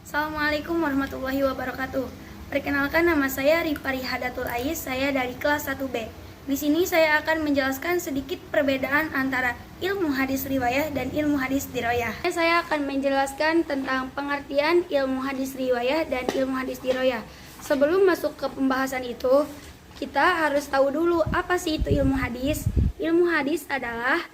Assalamualaikum warahmatullahi wabarakatuh. Perkenalkan, nama saya Rifari Hadatul Ais, saya dari kelas 1B. Di sini saya akan menjelaskan sedikit perbedaan antara ilmu hadis riwayah dan ilmu hadis diroyah. Saya akan menjelaskan tentang pengertian ilmu hadis riwayah dan ilmu hadis diroyah. Sebelum masuk ke pembahasan itu, kita harus tahu dulu apa sih itu ilmu hadis. Ilmu hadis adalah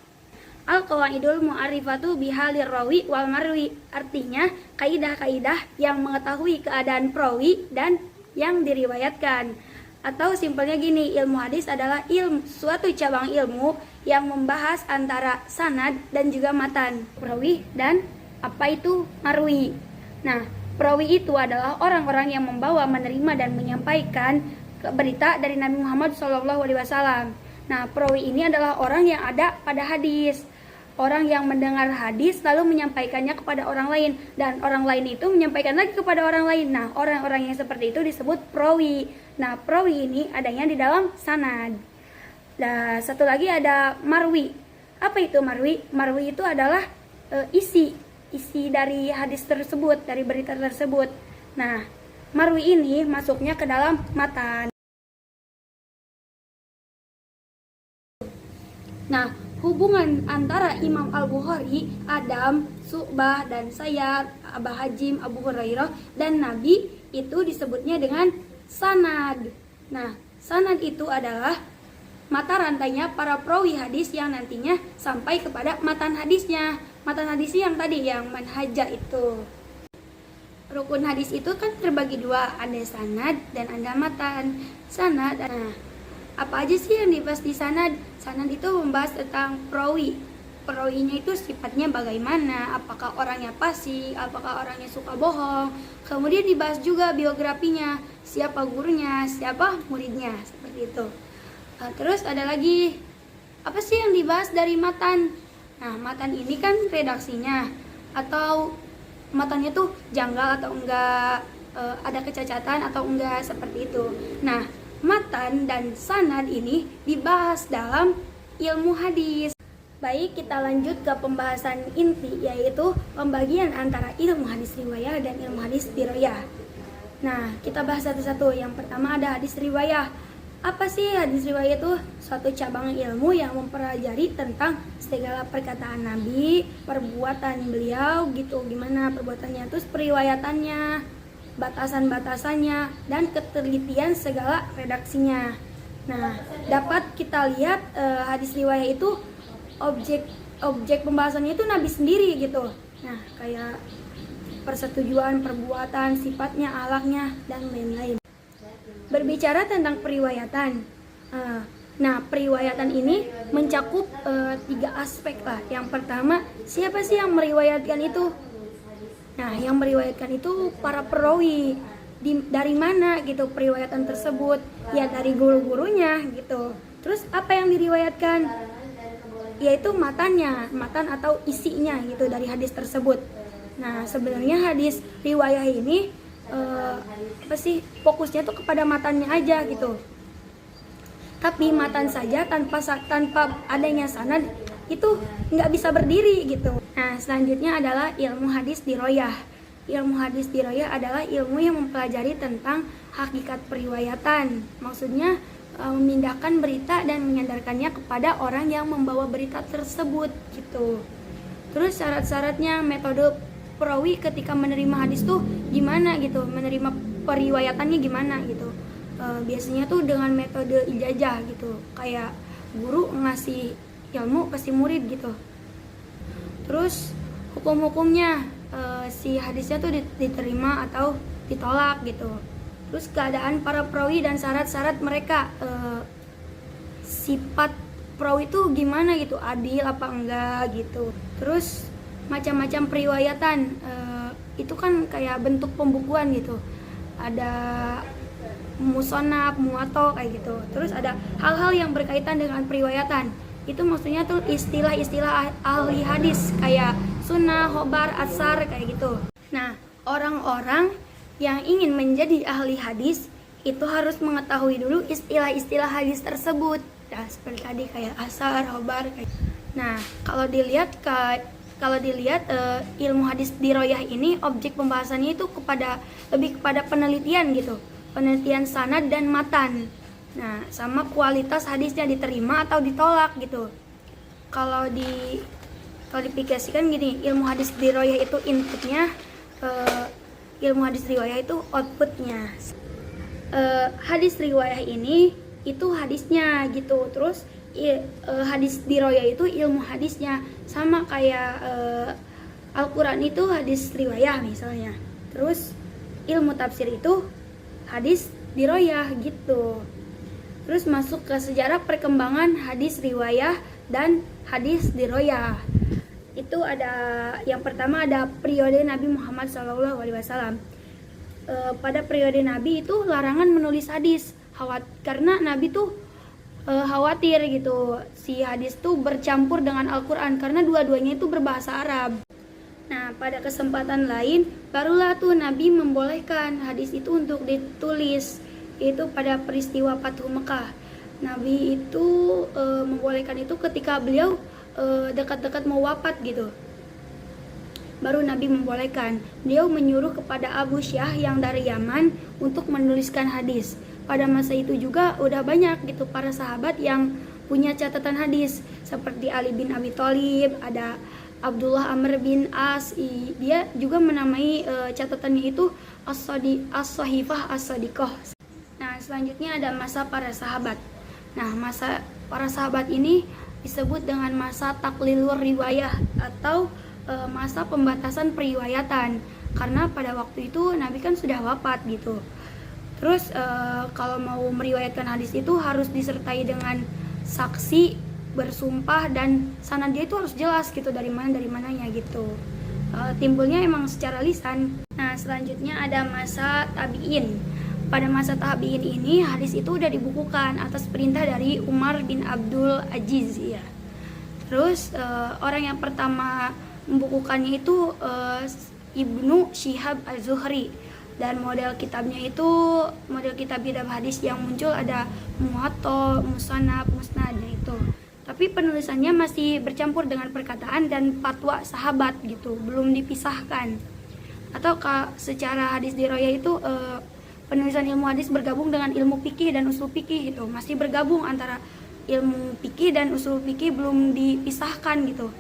al-qawaidul mu'arifatu bihalir rawi wal marwi, artinya kaidah-kaidah yang mengetahui keadaan perawi dan yang diriwayatkan. Atau simpelnya gini, ilmu hadis adalah suatu cabang ilmu yang membahas antara sanad dan juga matan, perawi dan apa itu marwi. Nah, perawi itu adalah orang-orang yang membawa, menerima dan menyampaikan berita dari Nabi Muhammad SAW. Nah, perawi ini adalah orang yang ada pada hadis. Orang yang mendengar hadis lalu menyampaikannya kepada orang lain, dan orang lain itu menyampaikan lagi kepada orang lain. Nah, orang-orang yang seperti itu disebut perawi. Nah, perawi ini adanya di dalam sanad. Nah, satu lagi ada marwi. Apa itu marwi? Marwi itu adalah isi dari hadis tersebut, dari berita tersebut. Nah, marwi ini masuknya ke dalam matan. Nah, hubungan antara Imam Al-Bukhari, Adam, Su'bah, dan Sayyad, Abah Hajim, Abu Hurairah, dan Nabi itu disebutnya dengan sanad. Nah, sanad itu adalah mata rantainya para perawi hadis yang nantinya sampai kepada matan hadisnya. Matan hadisnya yang tadi, yang manhaja itu. Rukun hadis itu kan terbagi dua, ada sanad dan ada matan. Sanad, apa aja sih yang dibahas di sanad? Sanad itu membahas tentang perawi. Perawinya itu sifatnya bagaimana, apakah orangnya fasik, apakah orangnya suka bohong. Kemudian dibahas juga biografinya, siapa gurunya, siapa muridnya, seperti itu. Terus ada lagi, apa sih yang dibahas dari matan? Nah, matan ini kan redaksinya, atau matannya tuh janggal atau enggak, ada kecacatan atau enggak, seperti itu. Nah, matan dan sanad ini dibahas dalam ilmu hadis. Baik, kita lanjut ke pembahasan inti, yaitu pembagian antara ilmu hadis riwayah dan ilmu hadis diroyah. Nah, kita bahas satu-satu. Yang pertama ada hadis riwayah. Apa sih hadis riwayah itu? Suatu cabang ilmu yang mempelajari tentang segala perkataan Nabi, perbuatan beliau gitu, gimana perbuatannya, terus periwayatannya, batasan-batasannya, dan ketelitian segala redaksinya. Nah, dapat kita lihat hadis riwayah itu objek pembahasannya itu Nabi sendiri gitu. Nah, kayak persetujuan, perbuatan, sifatnya, akhlaknya, dan lain-lain. Berbicara tentang periwayatan, nah periwayatan ini mencakup 3 aspek lah. Yang pertama, siapa sih yang meriwayatkan itu? Nah, yang meriwayatkan itu para perawi. Dari mana gitu periwayatan tersebut? Ya dari guru-gurunya gitu. Terus apa yang diriwayatkan? Yaitu matannya, matan atau isinya gitu dari hadis tersebut. Nah, sebenarnya hadis riwayah ini fokusnya tuh kepada matannya aja gitu. Tapi matan saja tanpa adanya sanad itu nggak bisa berdiri gitu. Nah, selanjutnya adalah ilmu hadis diroyah. Ilmu hadis diroyah adalah ilmu yang mempelajari tentang hakikat periwayatan. Maksudnya memindahkan berita dan menyandarkannya kepada orang yang membawa berita tersebut gitu. Terus syarat-syaratnya, metode perawi ketika menerima hadis tuh gimana gitu, menerima periwayatannya gimana gitu. Biasanya tuh dengan metode ijazah gitu, kayak guru ngasih ilmu ke si murid gitu. Terus hukum-hukumnya, si hadisnya tuh diterima atau ditolak gitu. Terus keadaan para perawi dan syarat-syarat mereka, sifat perawi itu gimana gitu, adil apa enggak gitu. Terus macam-macam periwayatan, itu kan kayak bentuk pembukuan gitu. Ada musonaf, muwato kayak gitu. Terus ada hal-hal yang berkaitan dengan periwayatan. Itu maksudnya tuh istilah-istilah ahli hadis kayak sunnah, khobar, asar kayak gitu. Nah, orang-orang yang ingin menjadi ahli hadis itu harus mengetahui dulu istilah-istilah hadis tersebut. Nah, seperti tadi kayak asar, khobar kayak. Nah, kalau dilihat kalau dilihat ilmu hadis diroyah ini objek pembahasannya itu lebih kepada penelitian gitu, penelitian sanad dan matan. Nah, sama kualitas hadisnya diterima atau ditolak gitu. Kalau dipikirkan gini, ilmu hadis diroyah itu inputnya, ilmu hadis riwayah itu outputnya. Hadis riwayah ini itu hadisnya gitu, terus hadis diroyah itu ilmu hadisnya, sama kayak Al-Quran itu hadis riwayah misalnya, terus ilmu tafsir itu hadis diroyah gitu. Terus masuk ke sejarah perkembangan hadis riwayah dan hadis diroyah. Itu ada yang pertama ada periode Nabi Muhammad SAW. Pada periode Nabi itu larangan menulis hadis, karena Nabi tuh khawatir gitu si hadis tuh bercampur dengan Al-Quran, karena dua-duanya itu berbahasa Arab. Nah, pada kesempatan lain barulah tuh Nabi membolehkan hadis itu untuk ditulis, yaitu pada peristiwa Fathu Mekah. Nabi itu membolehkan itu ketika beliau dekat-dekat mau wafat gitu. Baru Nabi membolehkan. Beliau menyuruh kepada Abu Syah yang dari Yaman untuk menuliskan hadis. Pada masa itu juga udah banyak gitu para sahabat yang punya catatan hadis, seperti Ali bin Abi Thalib, ada Abdullah Amr bin As. Dia juga menamai catatannya itu As-Sahifah As-Sadiqah. Nah, selanjutnya ada masa para sahabat. Nah, masa para sahabat ini disebut dengan masa taklilur riwayah atau masa pembatasan periwayatan, karena pada waktu itu Nabi kan sudah wafat gitu. Terus kalau mau meriwayatkan hadis itu harus disertai dengan saksi, bersumpah, dan sanadnya itu harus jelas gitu, dari mananya gitu. Timbulnya emang secara lisan. Nah, selanjutnya ada masa tabi'in. Pada masa tabi'in ini hadis itu udah dibukukan atas perintah dari Umar bin Abdul Aziz ya. Terus orang yang pertama membukukannya itu Ibnu Syihab Az-Zuhri, dan model kitab hadis yang muncul ada Muwatta, Musannaf, Musnad itu. Tapi penulisannya masih bercampur dengan perkataan dan fatwa sahabat gitu, belum dipisahkan. Atau secara hadis diroyah itu penulisan ilmu hadis bergabung dengan ilmu fikih dan usul fikih gitu, masih bergabung antara ilmu fikih dan usul fikih, belum dipisahkan gitu.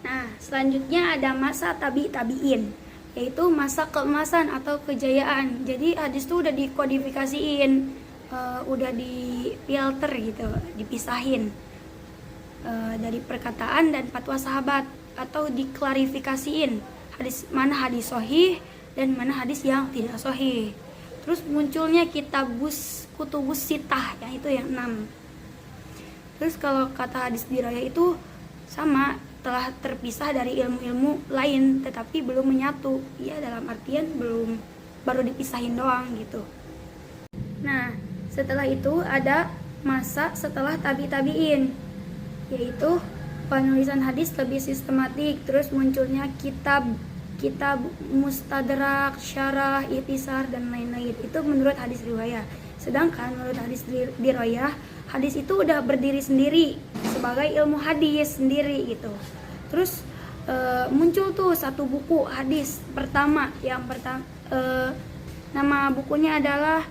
Nah, selanjutnya ada masa tabi'in, yaitu masa keemasan atau kejayaan. Jadi hadis itu udah dikodifikasiin, udah difilter gitu, dipisahin dari perkataan dan fatwa sahabat, atau diklarifikasiin mana hadis sahih dan mana hadis yang tidak sahih. Terus munculnya kutubus sitah, yang itu yang 6. Terus kalau kata hadis dirayah itu sama, telah terpisah dari ilmu-ilmu lain tetapi belum menyatu. Ya, dalam artian baru dipisahin doang gitu. Nah, setelah itu ada masa setelah tabi'in, yaitu penulisan hadis lebih sistematik. Terus munculnya kitab mustadrak, syarah, ikhtisar, dan lain-lain. Itu menurut hadis riwayah. Sedangkan menurut hadis diroyah, hadis itu udah berdiri sendiri sebagai ilmu hadis sendiri gitu. Terus muncul tuh satu buku hadis pertama. Nama bukunya adalah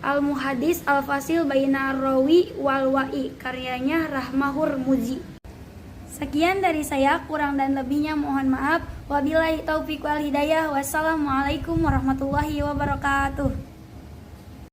Al-Muhadis Al-Fasil Baina Rawi wal Wa'i, karyanya Rahmahur Muzi. Sekian dari saya, kurang dan lebihnya mohon maaf. Wabillahi taufiq wal hidayah. Wassalamualaikum warahmatullahi wabarakatuh.